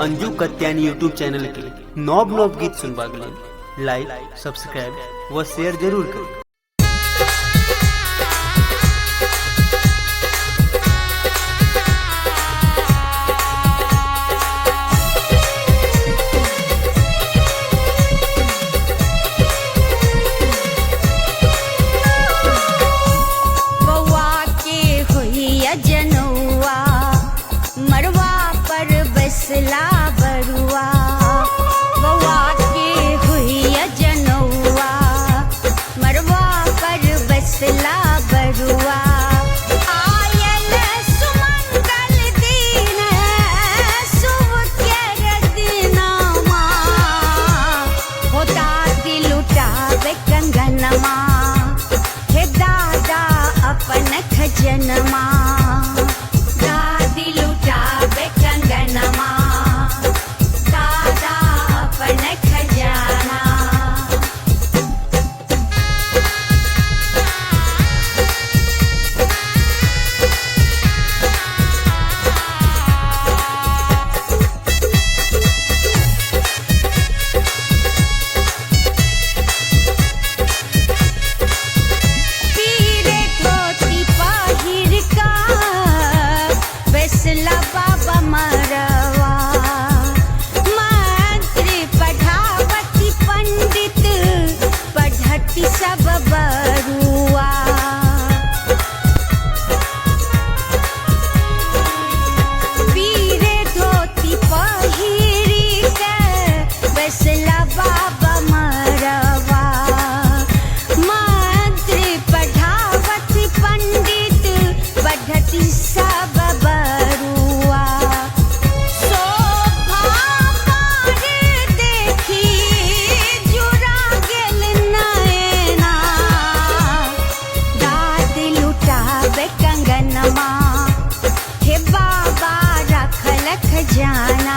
Anju Katyani YouTube channel के नौब नौब गीत सुनबाक लेल लाइक, सब्सक्राइब व शेयर जरूर करू। बसला बरुआ बउआ के हुई जनौआ मरवा पर बसला बरुआ आयल सुमंगल दिन शुभ कर दिनमा होता दिल उठावे कंगनमा हे दादा अपन खजनमा दादी लुटावे कंगनमा दादा अपन खजाना। पीरे धोती पहिर का बसला बाबा मरवा मंत्री पढ़ावती पंडित पढ़ती सब बरुआ पीरे धोती पहिरी के बसला बाबा मरवा मंत्री पढ़ावती पंडित पढ़ती सब बरुआ शोभा पार देखी जुड़ा गेल नैना दाद लुटावे कंगनमा हे बाबा रखल खजाना।